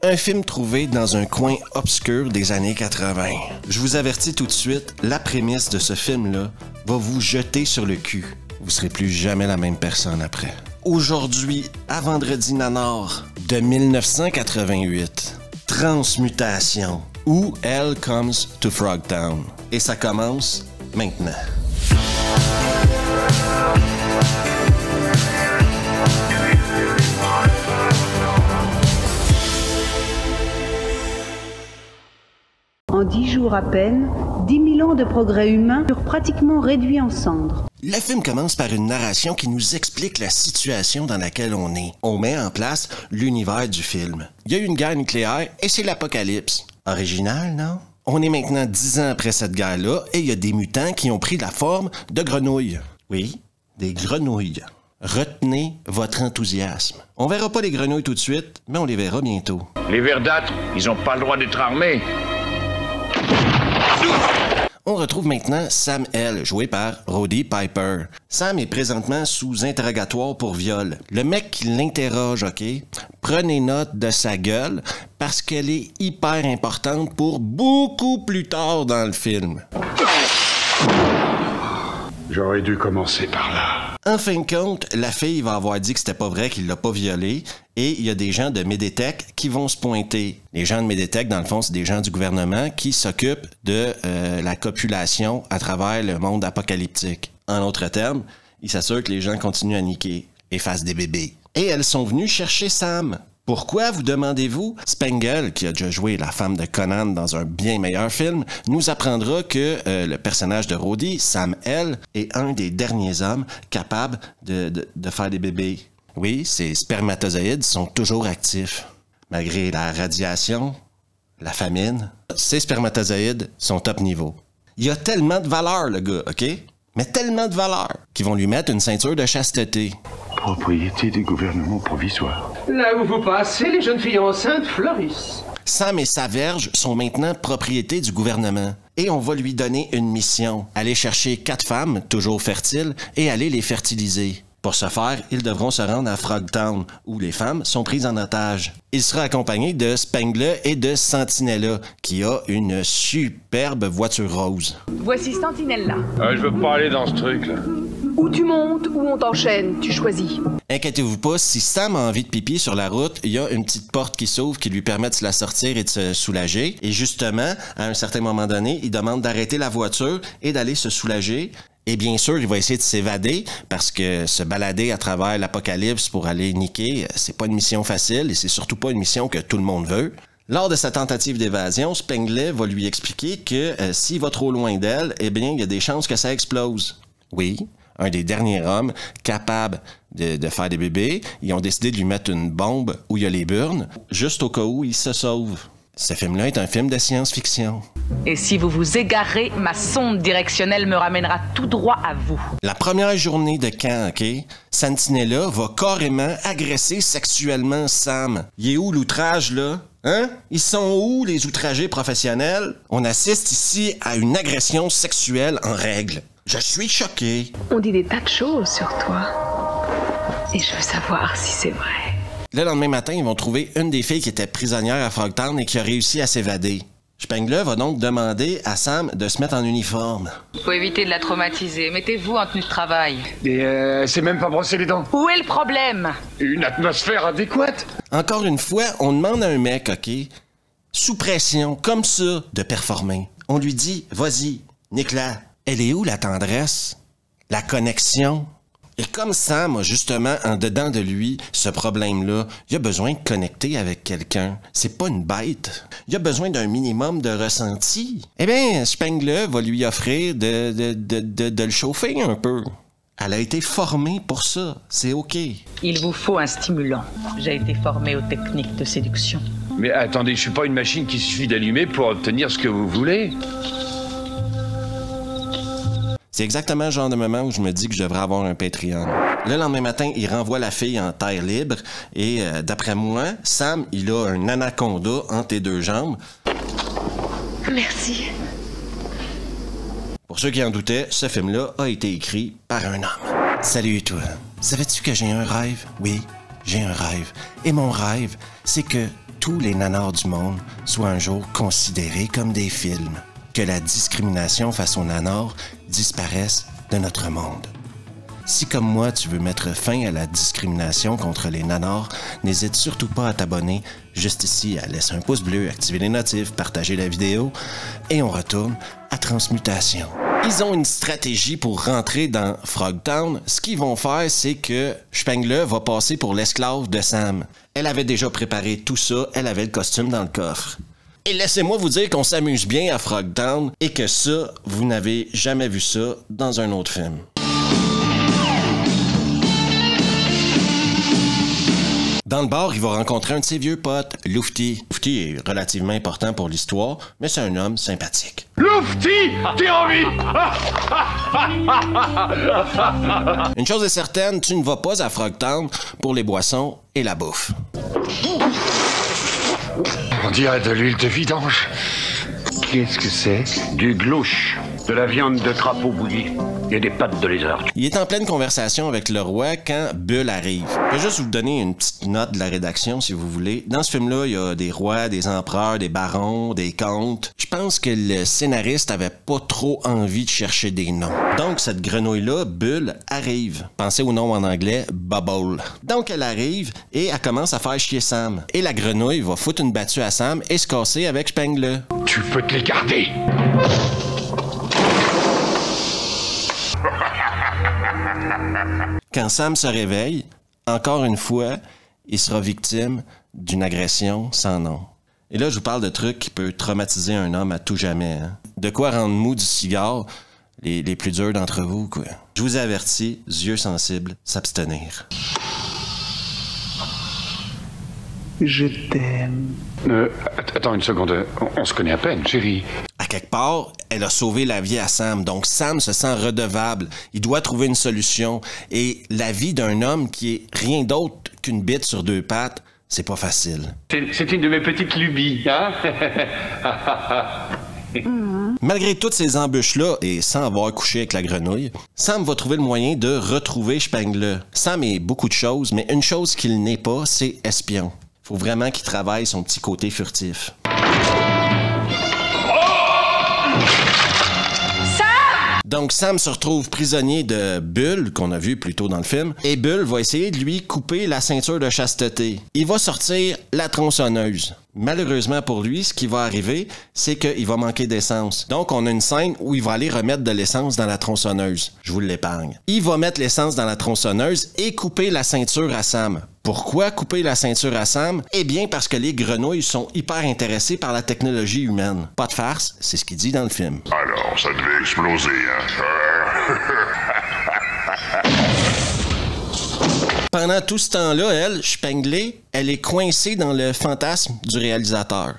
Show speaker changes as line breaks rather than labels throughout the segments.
Un film trouvé dans un coin obscur des années 80. Je vous avertis tout de suite, la prémisse de ce film-là va vous jeter sur le cul. Vous serez plus jamais la même personne après. Aujourd'hui, à Vendredi Nanar de 1988, Transmutation, ou Hell Comes to Frogtown. Et ça commence maintenant.
En 10 jours à peine, 10 000 ans de progrès humain furent pratiquement réduits en cendres.
Le film commence par une narration qui nous explique la situation dans laquelle on est. On met en place l'univers du film. Il y a eu une guerre nucléaire et c'est l'apocalypse. Original, non? On est maintenant 10 ans après cette guerre-là et il y a des mutants qui ont pris la forme de grenouilles. Oui, des grenouilles. Retenez votre enthousiasme. On verra pas les grenouilles tout de suite, mais on les verra bientôt.
Les verdâtres, ils ont pas le droit d'être armés.
On retrouve maintenant Sam L, joué par Roddy Piper. Sam est présentement sous interrogatoire pour viol. Le mec qui l'interroge, OK? Prenez note de sa gueule parce qu'elle est hyper importante pour beaucoup plus tard dans le film.
J'aurais dû commencer par là.
En fin de compte, la fille va avoir dit que c'était pas vrai qu'il l'a pas violée et il y a des gens de Meditech qui vont se pointer. Les gens de Meditech, dans le fond, c'est des gens du gouvernement qui s'occupent de la copulation à travers le monde apocalyptique. En d'autres termes, ils s'assurent que les gens continuent à niquer et fassent des bébés. Et elles sont venues chercher Sam. Pourquoi, vous demandez-vous? Spengel, qui a déjà joué la femme de Conan dans un bien meilleur film, nous apprendra que le personnage de Roddy, Sam L, est un des derniers hommes capables de faire des bébés. Oui, ces spermatozoïdes sont toujours actifs. Malgré la radiation, la famine, ces spermatozoïdes sont top niveau. Il a tellement de valeur, le gars, OK? Mais tellement de valeur qu'ils vont lui mettre une ceinture de chasteté.
Propriété des gouvernements provisoires.
Là où vous passez, les jeunes filles enceintes fleurissent.
Sam et sa verge sont maintenant propriété du gouvernement. Et on va lui donner une mission. Aller chercher 4 femmes, toujours fertiles, et aller les fertiliser. Pour ce faire, ils devront se rendre à Frogtown, où les femmes sont prises en otage. Il sera accompagné de Spengler et de Sentinella, qui a une superbe voiture rose.
Voici Sentinella.
Je veux pas aller dans ce truc-là.
Où tu montes, où on t'enchaîne, tu choisis.
Inquiétez-vous pas, si Sam a envie de pipi sur la route, il y a une petite porte qui s'ouvre qui lui permet de se la sortir et de se soulager. Et justement, à un certain moment donné, il demande d'arrêter la voiture et d'aller se soulager. Et bien sûr, il va essayer de s'évader parce que se balader à travers l'apocalypse pour aller niquer, c'est pas une mission facile et c'est surtout pas une mission que tout le monde veut. Lors de sa tentative d'évasion, Spengler va lui expliquer que s'il va trop loin d'elle, eh bien, il y a des chances que ça explose. Oui, un des derniers hommes capables de faire des bébés, ils ont décidé de lui mettre une bombe où il y a les burnes, juste au cas où il se sauve. Ce film-là est un film de science-fiction.
Et si vous vous égarez, ma sonde directionnelle me ramènera tout droit à vous.
La première journée de camp, OK, Sentinella va carrément agresser sexuellement Sam. Il est où l'outrage, là? Hein? Ils sont où, les outragés professionnels? On assiste ici à une agression sexuelle en règle. Je suis choqué.
On dit des tas de choses sur toi. Et je veux savoir si c'est vrai.
Le lendemain matin, ils vont trouver une des filles qui était prisonnière à Frogtown et qui a réussi à s'évader. Spengler va donc demander à Sam de se mettre en uniforme.
Faut éviter de la traumatiser. Mettez-vous en tenue de travail.
Et c'est même pas brosser les dents.
Où est le problème?
Une atmosphère adéquate.
Encore une fois, on demande à un mec, OK, sous pression, comme ça, de performer. On lui dit, vas-y, nique-la. Elle est où la tendresse? La connexion? Et comme Sam a justement en dedans de lui ce problème-là, il a besoin de connecter avec quelqu'un. C'est pas une bête. Il a besoin d'un minimum de ressenti. Eh bien, Spengler va lui offrir de le chauffer un peu. Elle a été formée pour ça. C'est OK.
Il vous faut un stimulant. J'ai été formée aux techniques de séduction.
Mais attendez, je suis pas une machine qui suffit d'allumer pour obtenir ce que vous voulez.
C'est exactement le genre de moment où je me dis que je devrais avoir un Patreon. Le lendemain matin, il renvoie la fille en terre libre et d'après moi, Sam, il a un anaconda entre tes deux jambes.
Merci.
Pour ceux qui en doutaient, ce film-là a été écrit par un homme. Salut toi. Savais-tu que j'ai un rêve? Oui, j'ai un rêve. Et mon rêve, c'est que tous les nanars du monde soient un jour considérés comme des films, que la discrimination face aux nanars disparaisse de notre monde. Si comme moi tu veux mettre fin à la discrimination contre les nanars, n'hésite surtout pas à t'abonner juste ici, à laisser un pouce bleu, activer les notifs, partager la vidéo et on retourne à Transmutation. Ils ont une stratégie pour rentrer dans Frogtown. Ce qu'ils vont faire, c'est que Spengler va passer pour l'esclave de Sam. Elle avait déjà préparé tout ça, elle avait le costume dans le coffre. Et laissez-moi vous dire qu'on s'amuse bien à Frogtown et que ça, vous n'avez jamais vu ça dans un autre film. Dans le bar, il va rencontrer un de ses vieux potes, Lufty. Lufty est relativement important pour l'histoire, mais c'est un homme sympathique.
Lufty, t'es en vie!
Une chose est certaine, tu ne vas pas à Frogtown pour les boissons et la bouffe.
On dirait de l'huile de vidange. Qu'est-ce que c'est? Du glouche. De la viande de crapaud bouillie. Il y a des pattes de lézard.
Il est en pleine conversation avec le roi quand Bull arrive. Je vais juste vous donner une petite note de la rédaction si vous voulez. Dans ce film-là, il y a des rois, des empereurs, des barons, des comtes. Je pense que le scénariste avait pas trop envie de chercher des noms. Donc cette grenouille-là, Bull, arrive. Pensez au nom en anglais, Bubble. Donc elle arrive et elle commence à faire chier Sam. Et la grenouille va foutre une battue à Sam et se casser avec Spengler.
Tu peux te les garder.
Quand Sam se réveille, encore une fois, il sera victime d'une agression sans nom. Et là, je vous parle de trucs qui peuvent traumatiser un homme à tout jamais. Hein? De quoi rendre mou du cigare les plus durs d'entre vous, quoi. Je vous avertis, yeux sensibles, s'abstenir.
Je t'aime.
Attends une seconde, on se connaît à peine, chérie.
À quelque part, elle a sauvé la vie à Sam, donc Sam se sent redevable. Il doit trouver une solution. Et la vie d'un homme qui est rien d'autre qu'une bite sur deux pattes, c'est pas facile.
C'est une de mes petites lubies, hein?
Malgré toutes ces embûches-là, et sans avoir couché avec la grenouille, Sam va trouver le moyen de retrouver Spengler. Sam est beaucoup de choses, mais une chose qu'il n'est pas, c'est espion. Faut vraiment qu'il travaille son petit côté furtif. Donc Sam se retrouve prisonnier de Bull, qu'on a vu plus tôt dans le film, et Bull va essayer de lui couper la ceinture de chasteté. Il va sortir la tronçonneuse. Malheureusement pour lui, ce qui va arriver, c'est qu'il va manquer d'essence. Donc on a une scène où il va aller remettre de l'essence dans la tronçonneuse. Je vous l'épargne. Il va mettre l'essence dans la tronçonneuse et couper la ceinture à Sam. Pourquoi couper la ceinture à Sam? Eh bien parce que les grenouilles sont hyper intéressées par la technologie humaine. Pas de farce, c'est ce qu'il dit dans le film.
Alors, ça devait exploser, hein?
Pendant tout ce temps-là, elle, Spengler, elle est coincée dans le fantasme du réalisateur.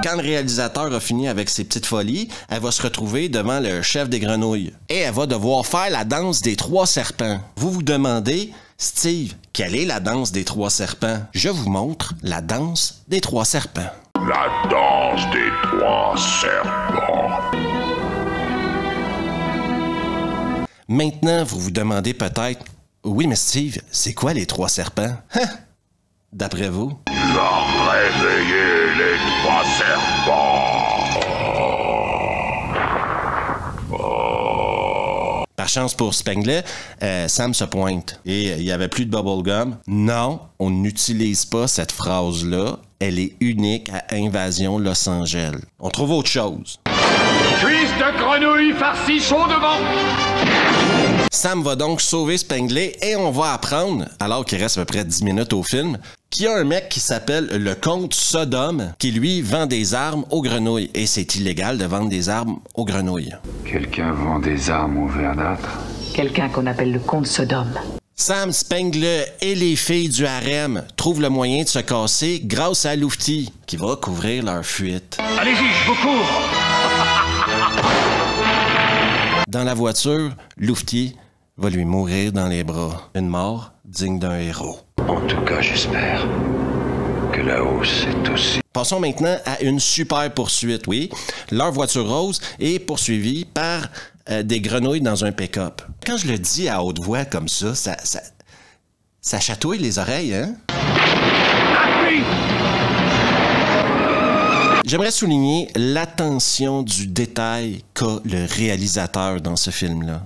Quand le réalisateur a fini avec ses petites folies, elle va se retrouver devant le chef des grenouilles. Et elle va devoir faire la danse des 3 serpents. Vous vous demandez, Steve, quelle est la danse des 3 serpents? Je vous montre la danse des 3 serpents.
La danse des 3 serpents.
Maintenant, vous vous demandez peut-être, oui, mais Steve, c'est quoi les 3 serpents? Hein? D'après vous?
Tu vas réveiller les 3 serpents.
Par chance pour Spengler, Sam se pointe. Et il n'y avait plus de bubblegum. Non, on n'utilise pas cette phrase-là. Elle est unique à Invasion Los Angeles. On trouve autre chose.
Cuisse de grenouille farcie chaud devant.
Sam va donc sauver Spengler et on va apprendre, alors qu'il reste à peu près 10 minutes au film, qu'il y a un mec qui s'appelle le comte Sodome qui, lui, vend des armes aux grenouilles. Et c'est illégal de vendre des armes aux grenouilles.
Quelqu'un vend des armes au verdâtre?
Quelqu'un qu'on appelle le comte Sodome.
Sam, Spengler et les filles du harem trouvent le moyen de se casser grâce à Lufty, qui va couvrir leur fuite.
Allez-y, je vous cours.
Dans la voiture, Lufty va lui mourir dans les bras. Une mort digne d'un héros.
En tout cas, j'espère que la hausse est aussi...
Passons maintenant à une super poursuite, oui. Leur voiture rose est poursuivie par des grenouilles dans un pick-up. Quand je le dis à haute voix comme ça Ça chatouille les oreilles, hein? J'aimerais souligner l'attention du détail qu'a le réalisateur dans ce film-là.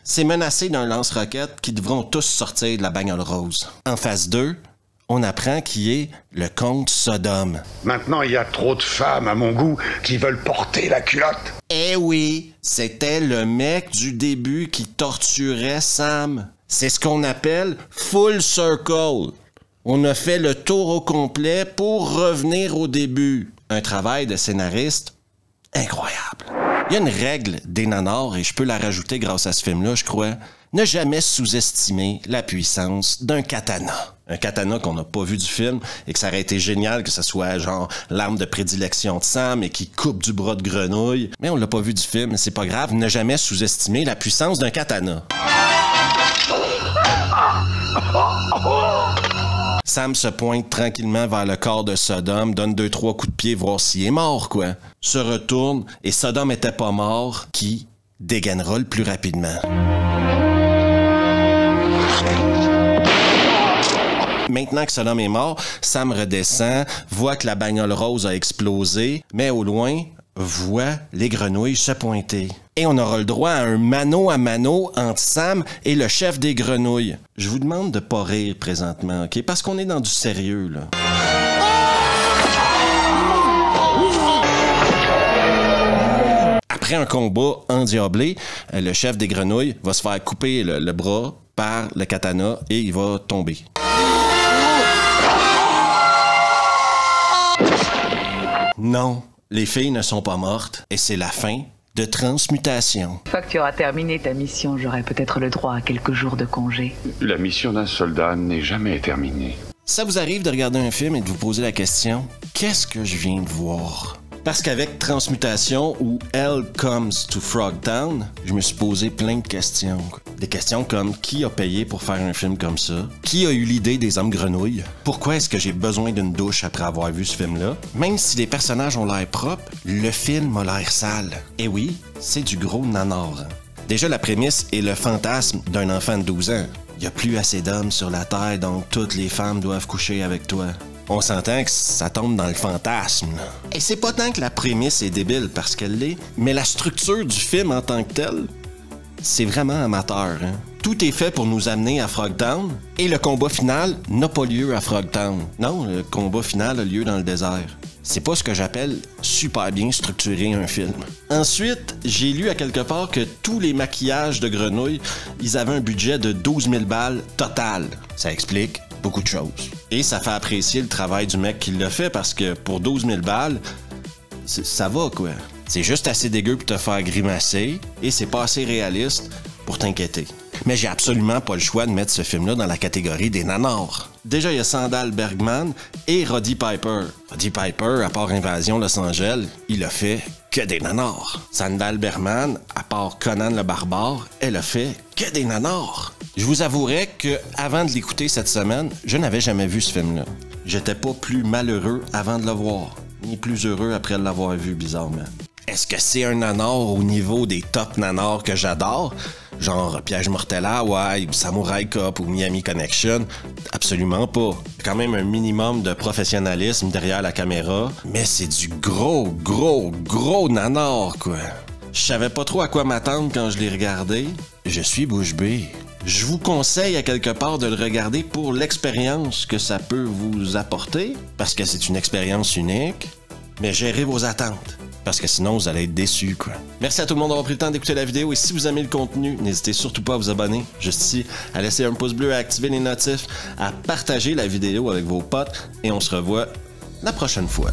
C'est menacé d'un lance-roquettes qui devront tous sortir de la bagnole rose. En phase 2, on apprend qui est le comte Sodome.
Maintenant, il y a trop de femmes, à mon goût, qui veulent porter la culotte.
Eh oui, c'était le mec du début qui torturait Sam. C'est ce qu'on appelle full circle. On a fait le tour au complet pour revenir au début. Un travail de scénariste incroyable. Il y a une règle des nanars, et je peux la rajouter grâce à ce film-là, je crois. Ne jamais sous-estimer la puissance d'un katana. Un katana qu'on n'a pas vu du film et que ça aurait été génial que ce soit genre l'arme de prédilection de Sam et qui coupe du bras de grenouille. Mais on l'a pas vu du film, c'est pas grave. Ne jamais sous-estimer la puissance d'un katana. Sam se pointe tranquillement vers le corps de Sodome, donne 2-3 coups de pied, voir s'il est mort, quoi. Se retourne, et Sodome était pas mort, qui dégainera le plus rapidement. Maintenant que Sodome est mort, Sam redescend, voit que la bagnole rose a explosé, mais au loin, voit les grenouilles se pointer. Et on aura le droit à un mano à mano entre Sam et le chef des grenouilles. Je vous demande de pas rire présentement, OK? Parce qu'on est dans du sérieux, là. Après un combat endiablé, le chef des grenouilles va se faire couper le bras par le katana et il va tomber. Non, les filles ne sont pas mortes et c'est la fin de Transmutation.
Une fois que tu auras terminé ta mission, j'aurai peut-être le droit à quelques jours de congé.
La mission d'un soldat n'est jamais terminée.
Ça vous arrive de regarder un film et de vous poser la question « Qu'est-ce que je viens de voir? » Parce qu'avec Transmutation ou Hell Comes to Frogtown, je me suis posé plein de questions. Des questions comme qui a payé pour faire un film comme ça? Qui a eu l'idée des hommes grenouilles? Pourquoi est-ce que j'ai besoin d'une douche après avoir vu ce film-là? Même si les personnages ont l'air propres, le film a l'air sale. Et oui, c'est du gros nanar. Déjà, la prémisse est le fantasme d'un enfant de 12 ans. Il n'y a plus assez d'hommes sur la Terre, donc toutes les femmes doivent coucher avec toi. On s'entend que ça tombe dans le fantasme. Et c'est pas tant que la prémisse est débile parce qu'elle l'est, mais la structure du film en tant que telle, c'est vraiment amateur. Hein? Tout est fait pour nous amener à Frogtown et le combat final n'a pas lieu à Frogtown. Non, le combat final a lieu dans le désert. C'est pas ce que j'appelle super bien structurer un film. Ensuite, j'ai lu à quelque part que tous les maquillages de grenouilles, ils avaient un budget de 12 000 balles total. Ça explique beaucoup de choses. Et ça fait apprécier le travail du mec qui l'a fait parce que pour 12 000 balles, ça va quoi. C'est juste assez dégueu pour te faire grimacer et c'est pas assez réaliste pour t'inquiéter. Mais j'ai absolument pas le choix de mettre ce film-là dans la catégorie des nanars. Déjà, il y a Sandahl Bergman et Roddy Piper. Roddy Piper, à part Invasion Los Angeles, il a fait que des nanars. Sandahl Bergman, à part Conan le Barbare, elle a fait que des nanars. Je vous avouerai que avant de l'écouter cette semaine, je n'avais jamais vu ce film-là. J'étais pas plus malheureux avant de le voir, ni plus heureux après l'avoir vu, bizarrement. Est-ce que c'est un nanar au niveau des top nanars que j'adore? Genre Piège mortel à Hawaï, Samurai Cop ou Miami Connection? Absolument pas. Il y a quand même un minimum de professionnalisme derrière la caméra, mais c'est du gros nanar, quoi. Je savais pas trop à quoi m'attendre quand je l'ai regardé. Je suis bouche bée. Je vous conseille à quelque part de le regarder pour l'expérience que ça peut vous apporter, parce que c'est une expérience unique, mais gérez vos attentes. Parce que sinon, vous allez être déçus, quoi. Merci à tout le monde d'avoir pris le temps d'écouter la vidéo. Et si vous aimez le contenu, n'hésitez surtout pas à vous abonner. Juste ici, à laisser un pouce bleu, à activer les notifs, à partager la vidéo avec vos potes. Et on se revoit la prochaine fois.